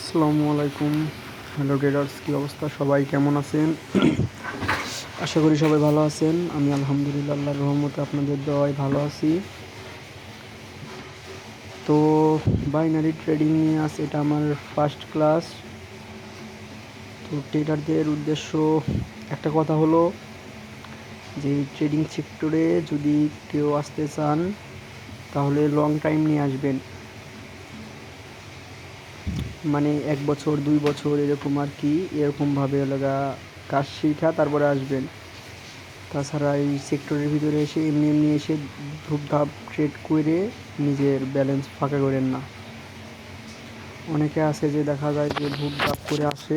আসসালামু আলাইকুম। Hello traders, কী অবস্থা? সবাই কেমন আছেন? আশা করি সবাই ভালো আছেন। আমি আলহামদুলিল্লাহ আল্লাহর রহমতে আপনাদের দোয়ায় ভালো আছি। তো বাইনারি ট্রেডিং নিয়ে আছে, এটা আমার ফার্স্ট ক্লাস। তো ট্রেডারদের উদ্দেশ্য একটা কথা হলো যে ট্রেডিং সেক্টরে যদি কেউ আসতে চান তাহলে লং টাইম নিয়ে আসবেন, মানে 1 বছর 2 বছর এরকম আর কি, এরকমভাবে লাগা কাজ শিখা তারপরে আসবেন। তাছাড়া এই সেক্টরের ভিতরে এসে এমনি এসে ধূপধাপ ট্রেড করে নিজের ব্যালেন্স ফাঁকা করেন না। অনেকে আছে যে দেখা যায় যে ধূপধাপ করে আসে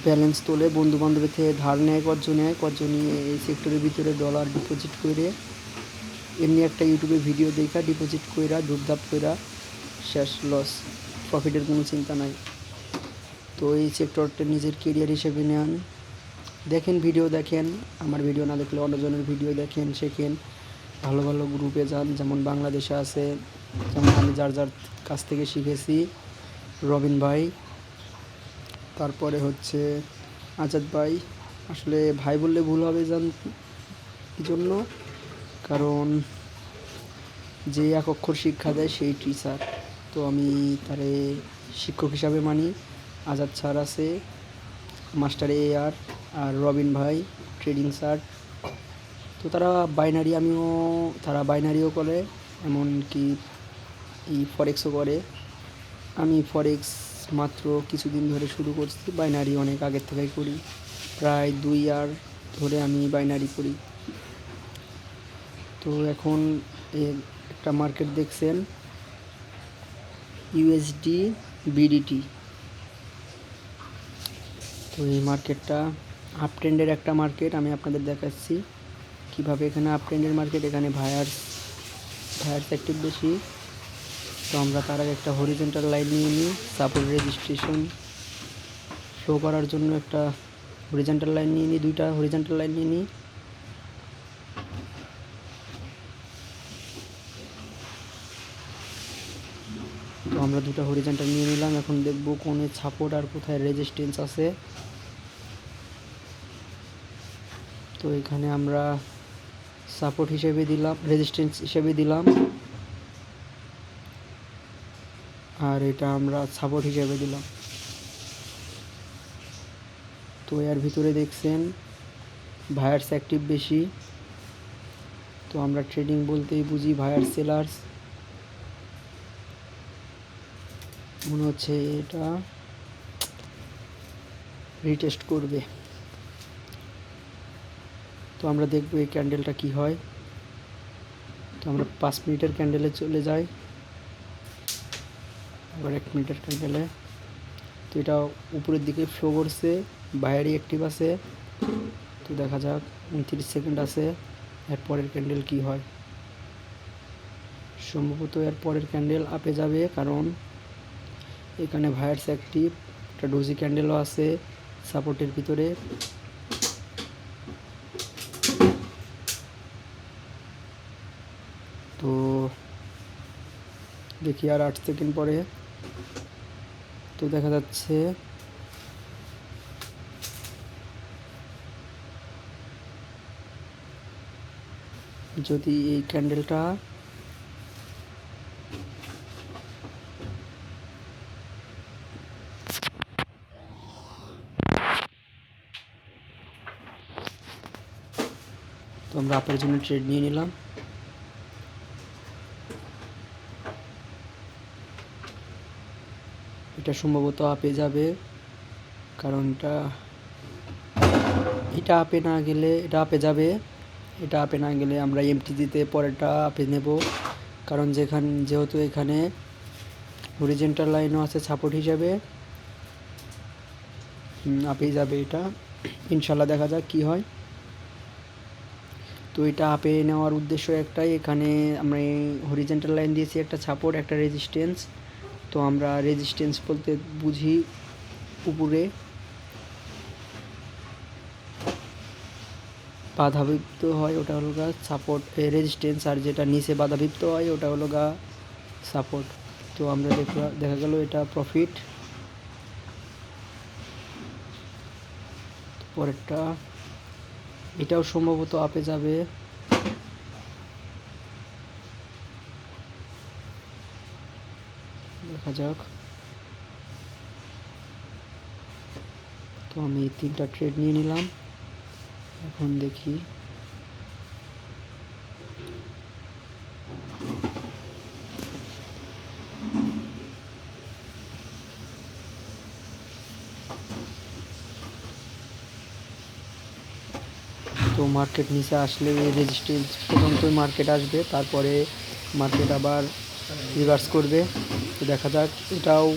ব্যালেন্স তোলে, বন্ধু বান্ধবের থেকে ধার নেয়, কতজন নিয়ে এই সেক্টরের ভিতরে ডলার ডিপোজিট করে এমনি একটা ইউটিউবে ভিডিও দেখা ডিপোজিট কইরা ধূপধাপ কইরা শেষ লস, প্রফিটের কোনো চিন্তা নাই। তো এই সেক্টরটা নিজের কেরিয়ার হিসেবে নেন, দেখেন, ভিডিও দেখেন, আমার ভিডিও না দেখলে অন্যজনের ভিডিও দেখেন, শেখেন, ভালো ভালো গ্রুপে যান, যেমন বাংলাদেশে আছে, যেমন আমি যার কাছ থেকে শিখেছি রবিন ভাই, তারপরে হচ্ছে আজাদ ভাই। আসলে ভাই বললে ভুল হবে কি জন্য, কারণ যে এক অক্ষর শিক্ষা দেয় সেই টিচার, তো আমি তারে শিক্ষক হিসাবে মানি। আজাদ স্যার আছে, মাস্টার আর রবিন ভাই ট্রেডিং স্যার। তো তারা বাইনারিও করে, এমনকি ফরেক্সও করে। আমি ফরেক্স মাত্র কিছুদিন ধরে শুরু করছি, বাইনারি অনেক আগের থেকেই করি, প্রায় 2 ইয়ার ধরে আমি বাইনারি করি। তো এখন একটা মার্কেট দেখছেন ইউএসডি বিডিটি। তো এই মার্কেটটা আপ ট্রেন্ডের একটা মার্কেট, আমি আপনাদের দেখাচ্ছি কীভাবে এখানে আপ ট্রেন্ডের মার্কেট, এখানে ভায়ার্স অ্যাক্টিভ বেশি। তো আমরা তার আগে একটা হরিজন্টাল লাইন নিয়ে নিই, সাপোর্ট রেজিস্ট্রেশন শো করার জন্য একটা হরিজন্টাল লাইন নিয়ে নিই, 2টা হরিজন্টাল লাইন নিয়ে নিই। তো আমরা 2টা হরিজন্টাল নিয়ে নিলাম, এখন দেখব কোনে সাপোর্ট আর কোথায় রেজিস্ট্যান্স আছে। তো এখানে আমরা সাপোর্ট হিসেবে দিলাম, রেজিস্ট্যান্স হিসেবে দিলাম, আর এটা আমরা সাপোর্ট হিসেবে দিলাম। তো এর ভিতরে দেখছেন ভায়ার্স অ্যাক্টিভ বেশি। তো আমরা ট্রেডিং বলতেই বুঝি ভায়ার সেলার্স। মনে হচ্ছে এটা রিটেস্ট করবে, তো আমরা দেখব এই ক্যান্ডেলটা কি হয়। তো আমরা 5 মিনিটের ক্যান্ডেলে চলে যাই, আবার 1 মিনিটের ক্যান্ডেলে। তো এটা উপরের দিকে ফ্লো করছে, বাইরে অ্যাক্টিভ আছে। তো দেখা যাক, 29 সেকেন্ড আছে, এর পরের ক্যান্ডেল কি হয়। সম্ভবত এর পরের ক্যান্ডেল আপে যাবে, কারণ এখানে ভায়ার্স অ্যাক্টিভ, একটা ডোজি ক্যান্ডেলও আছে সাপোর্টের ভিতরে। তো দেখি আর 8 সেকেন্ড পরে। তো দেখা যাচ্ছে যদি এই ক্যান্ডেলটা তো আমরা আপের জন্য ট্রেড নিয়ে নিলাম। এটা সম্ভবত আপে যাবে, কারণ এটা আপে না গেলে, এটা আপে যাবে, এটা আপে না গেলে আমরা এমটিজিতে পরেরটা আপে নেব, কারণ যেহেতু এখানে হরিজন্টাল লাইনও আছে সাপোর্ট হিসাবে, আপেই যাবে এটা ইনশাল্লাহ। দেখা যাক কি হয়। তো এটা আপে নেওয়ার উদ্দেশ্য একটাই, এখানে আমরা হরিজন্টাল লাইন দিয়েছি, একটা সাপোর্ট একটা রেজিস্ট্যান্স। তো আমরা রেজিস্ট্যান্স বলতে বুঝি উপরে বাধাবিপ্ত হয় ওটা হলো সাপোর্ট রেজিস্ট্যান্স, আর যেটা নিচে বাধাবিপ্ত হয় ওটা হলো সাপোর্ট। তো আমরা দেখা গেল এটা প্রফিট। পরেরটা এটাও সম্ভবত আপে যাবে, দেখা যাক। তো আমি 3টা ট্রেড নিয়ে নিলাম, এখন দেখি। তো মার্কেট নিচে আসলে এই রেজিস্ট্যান্স পর্যন্তই মার্কেট আসবে, তারপরে মার্কেট আবার রিভার্স করবে। তো দেখা যাক, এটাও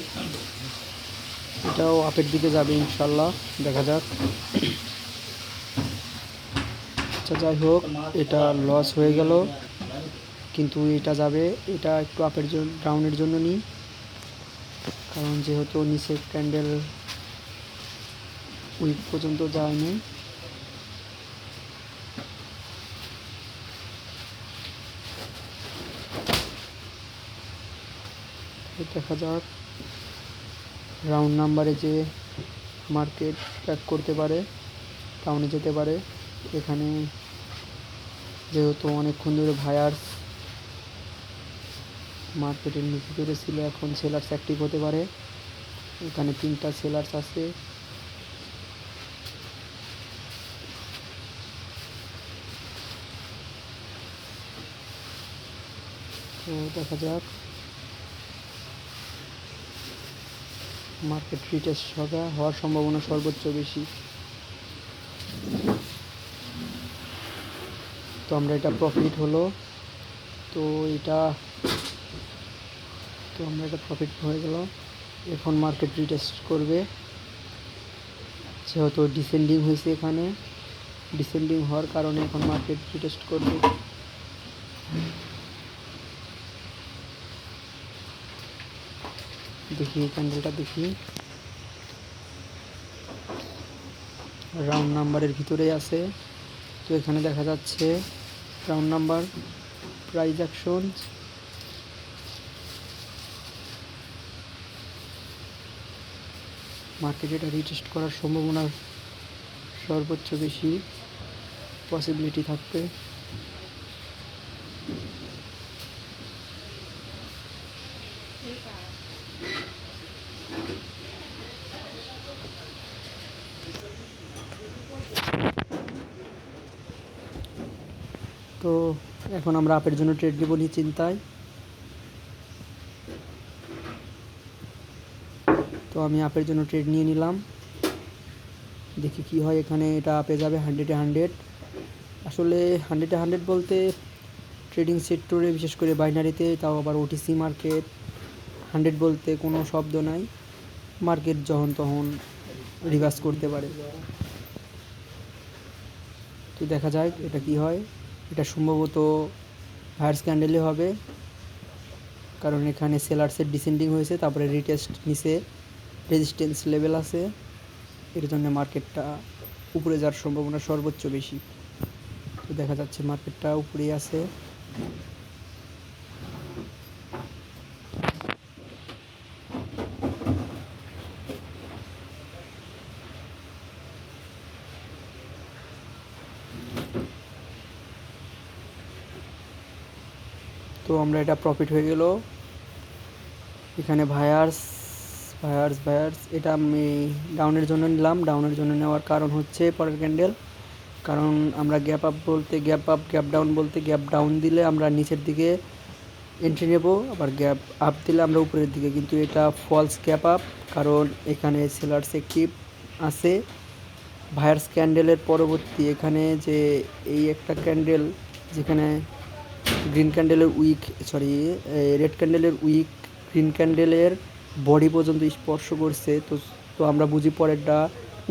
আপের দিকে যাবে ইনশাল্লাহ, দেখা যাক। আচ্ছা যাই হোক, এটা লস হয়ে গেল, কিন্তু এটা যাবে, এটা একটু আপের জন্য ডাউনের জন্য নিই, কারণ যেহেতু নিচে ক্যান্ডেল উইক পর্যন্ত যায়নি। দেখা যাক রাউন্ড নাম্বারে যে মার্কেট ট্র্যাক করতে পারে, টাউনে যেতে পারে। এখানে যেহেতু অনেকক্ষণ ধরে ভায়ার্স মার্কেটের ভিতরে ছিল, এখন সেলার্স অ্যাক্টিভ হতে পারে। এখানে 3টা সেলার্স আছে, তো দেখা যাক মার্কেট রিটেস্ট হওয়ার সম্ভাবনা সর্বোচ্চ বেশি। তো আমরা এটা প্রফিট হলো, তো আমরা এটা প্রফিট হয়ে গেল। এখন মার্কেট রিটেস্ট করবে, যেহেতু ডিসেন্ডিং হয়েছে, এখানে ডিসেন্ডিং হওয়ার কারণে এখন মার্কেট রিটেস্ট করবে। দেখি ক্যান্ডেলটা দেখি, রাউন্ড নাম্বারের ভিতরেই আছে। তো এখানে দেখা যাচ্ছে রাউন্ড নাম্বার, প্রাইস অ্যাকশন, মার্কেটে এটা রিটেস্ট করার সম্ভাবনা সর্বোচ্চ বেশি পসিবিলিটি থাকবে। তো এখন আমরা আপের জন্য ট্রেড দেবো নিশ্চিন্তায়। তো আমি আপের জন্য ট্রেড নিয়ে নিলাম, দেখি কি হয়। এখানে এটা আপে যাবে 100-এ 100। আসলে 100-এ 100 বলতে ট্রেডিং সেক্টরে, বিশেষ করে বাইনারিতে, তাও আবার ওটিসি মার্কেট, 100 বলতে কোনো শব্দ নাই। মার্কেট যখন তখন রিভার্স করতে পারে। তো দেখা যাক এটা কি হয়। এটা সম্ভবত হায়ার ক্যান্ডেলে হবে, কারণ এখানে সেলার্সের ডিসেন্ডিং হয়েছে, তারপরে রিটেস্ট নিচে রেজিস্ট্যান্স লেভেল আছে, এর জন্য মার্কেটটা উপরে যাওয়ার সম্ভাবনা সর্বোচ্চ বেশি। তো দেখা যাচ্ছে মার্কেটটা উপরেই আছে। তো আমরা এটা প্রফিট হয়ে গেল। এখানে ভায়ার্স, এটা আমি ডাউনের জন্য নিলাম। ডাউনের জন্য নেওয়ার কারণ হচ্ছে পরের ক্যান্ডেল, কারণ আমরা গ্যাপ আপ বলতে গ্যাপ আপ, গ্যাপ ডাউন বলতে গ্যাপ ডাউন দিলে আমরা নিচের দিকে এন্ট্রি নেব, আবার গ্যাপ আপ দিলে আমরা উপরের দিকে, কিন্তু এটা ফলস গ্যাপ আপ, কারণ এখানে সেলার্স অ্যাক্টিভ আছে। ভায়ার্স ক্যান্ডেলের পরবর্তী এখানে যে এই একটা ক্যান্ডেল, যেখানে গ্রিন ক্যান্ডেলের রেড ক্যান্ডেলের উইক গ্রিন ক্যান্ডেলের বডি পর্যন্ত স্পর্শ করছে, তো আমরা বুঝি পরেরটা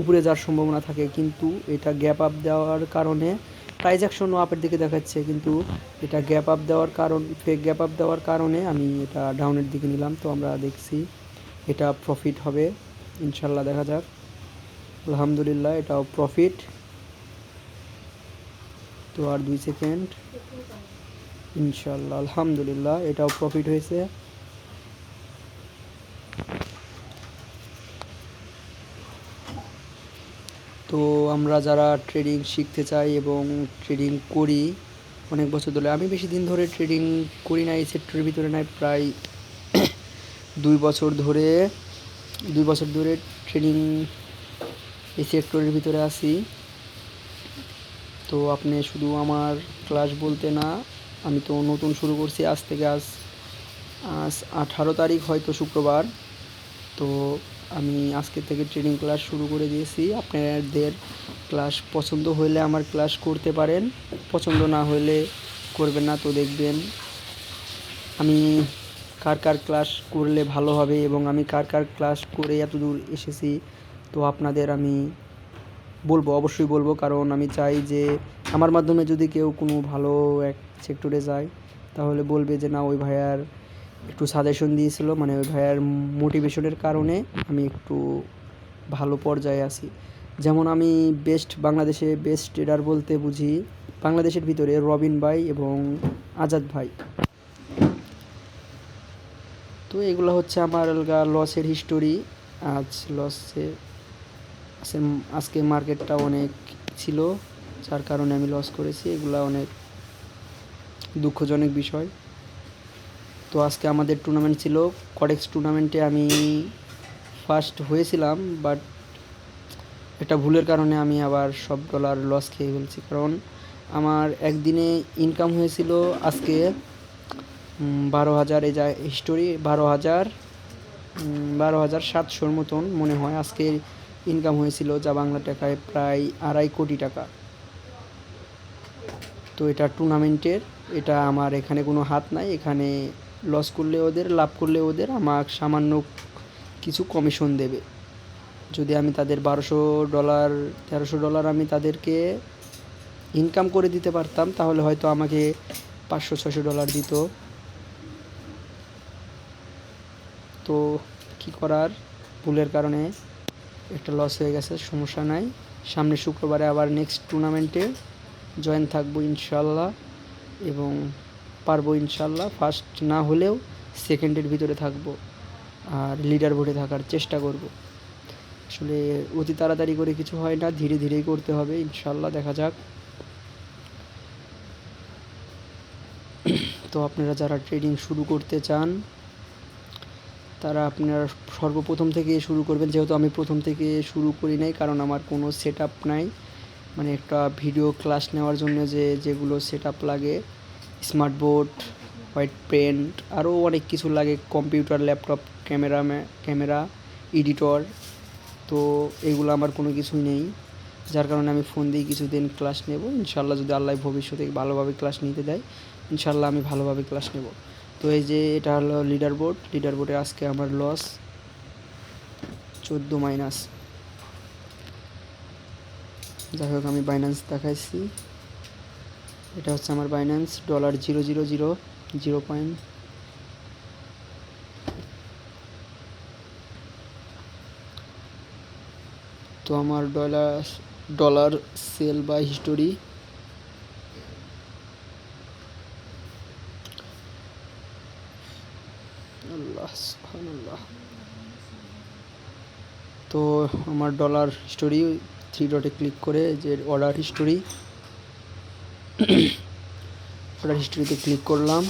উপরে যাওয়ার সম্ভাবনা থাকে, কিন্তু এটা গ্যাপ আপ দেওয়ার কারণে প্রাইস অ্যাকশনও আপের দিকে দেখাচ্ছে, কিন্তু এটা গ্যাপ আপ দেওয়ার কারণে আমি এটা ডাউনের দিকে নিলাম। তো আমরা দেখছি এটা প্রফিট হবে ইনশাল্লাহ, দেখা যাক। আলহামদুলিল্লাহ এটাও প্রফিট। তো আর 2 সেকেন্ড, ইনশাল্লাহ আলহামদুলিল্লাহ এটাও প্রফিট হয়েছে। তো আমরা যারা ট্রেডিং শিখতে চাই এবং ট্রেডিং করি অনেক বছর ধরে, আমি বেশি দিন ধরে ট্রেডিং করি না এই সেক্টরের ভিতরে, নাই প্রায় 2 বছর ধরে ট্রেডিং এই সেক্টরের ভিতরে আছি। তো আপনি শুধু আমার ক্লাস বলতে না, আমি তো নতুন শুরু করছি আজ 18 তারিখ, হয়তো শুক্রবার। তো আমি আজকে থেকে ট্রেনিং ক্লাস শুরু করে দিয়েছি। আপনাদের ক্লাস পছন্দ হলে আমার ক্লাস করতে পারেন, পছন্দ না হলে করবেন না। তো দেখবেন আমি কার ক্লাস করলে ভালো হবে এবং আমি কার ক্লাস করে এত দূর এসেছি। তো আপনাদের আমি অবশ্যই বলবো, কারণ আমি চাই যে আমার মাধ্যমে যদি কেউ কোনো ভালো এক সেক্টরে যায় তাহলে বলবে যে না, ওই ভাইয়ার একটু সাজেশন দিয়েছিল, মানে ওই ভাইয়ার মোটিভেশনের কারণে আমি একটু ভালো পর্যায়ে আছি। যেমন আমি বাংলাদেশে বেস্ট ট্রেডার বলতে বুঝি বাংলাদেশের ভিতরে রবিন ভাই এবং আজাদ ভাই। তো এগুলো হচ্ছে আমার লসের হিস্টোরি। আজকে মার্কেটটা অনেক ছিল, যার কারণে আমি লস করেছি। এগুলো অনেক দুঃখজনক বিষয়। তো আজকে আমাদের টুর্নামেন্ট ছিল, কডেক্স টুর্নামেন্টে আমি ফার্স্ট হয়েছিলাম, বাট একটা ভুলের কারণে আমি আবার সব ডলার লস খেয়ে ফেলছি। কারণ আমার একদিনে ইনকাম হয়েছিল আজকে 12,000, এই যা হিস্টোরি 12,700 মতন মনে হয় আজকে ইনকাম হয়েছিল, যা বাংলা টাকায় প্রায় 2.5 কোটি টাকা। তো এটা টুর্নামেন্টের, এটা আমার এখানে কোনো হাত নাই। এখানে লস করলে ওদের, লাভ করলে ওদের, আমাকে সামান্য কিছু কমিশন দেবে। যদি আমি তাদের $1200 $1300 আমি তাদেরকে ইনকাম করে দিতে পারতাম, তাহলে হয়তো আমাকে $500-600 দিত। তো কি করার, ভুলের কারণে একটা লস হয়ে গেছে, সমস্যা নাই। সামনে শুক্রবারে আবার নেক্সট টুর্নামেন্টে জয়েন থাকবো ইনশাল্লাহ, এবং পারবো ইনশাল্লাহ। ফার্স্ট না হলেও সেকেন্ডের ভিতরে থাকবো, আর লিডার বোর্ডে থাকার চেষ্টা করব। আসলে অতি তাড়াতাড়ি করে কিছু হয় না, ধীরে ধীরেই করতে হবে ইনশাল্লাহ, দেখা যাক। তো আপনারা যারা ট্রেডিং শুরু করতে চান তারা আপনারা সর্বপ্রথম থেকে শুরু করবেন। যেহেতু আমি প্রথম থেকে শুরু করি নাই, কারণ আমার কোনো সেট আপ নাই, মানে একটা ভিডিও ক্লাস নেওয়ার জন্য যেগুলো সেট আপ লাগে, স্মার্ট বোর্ড, হোয়াইট পেন্ট, আরও অনেক কিছু লাগে, কম্পিউটার, ল্যাপটপ, ক্যামেরা, এডিটর। তো এগুলো আমার কোনো কিছুই নেই, যার কারণে আমি ফোন দিয়ে কিছুদিন ক্লাস নেব ইনশাল্লাহ। যদি আল্লাহ ভবিষ্যতে ভালোভাবে ক্লাস নিতে দেয় ইনশাল্লাহ আমি ভালোভাবে ক্লাস নেব। তো এই যে এটা হলো লিডার বোর্ডে আজকে আমার লস 14 -। যাই হোক, আমি বাইন্যান্স দেখাইছি, এটা হচ্ছে আমার বাইন্যান্স $0.000 তো আমার ডলার সেল বা হিস্টোরি, আল্লাহ সুবহানাল্লাহ। তো আমার ডলার হিস্টোরি 3 ডটে ক্লিক করে যে অর্ডার হিস্টোরিতে ক্লিক করলাম।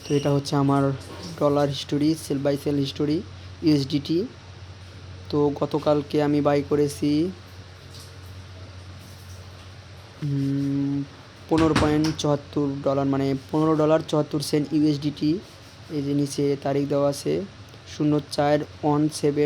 তো এটা হচ্ছে আমার dollar history, sell history USDT. তো গতকালকে আমি বাই করেছি $15.74, মানে $15.74 ইউএসডিটি। এই যে নিচে তারিখ দেওয়া আছে 04/17।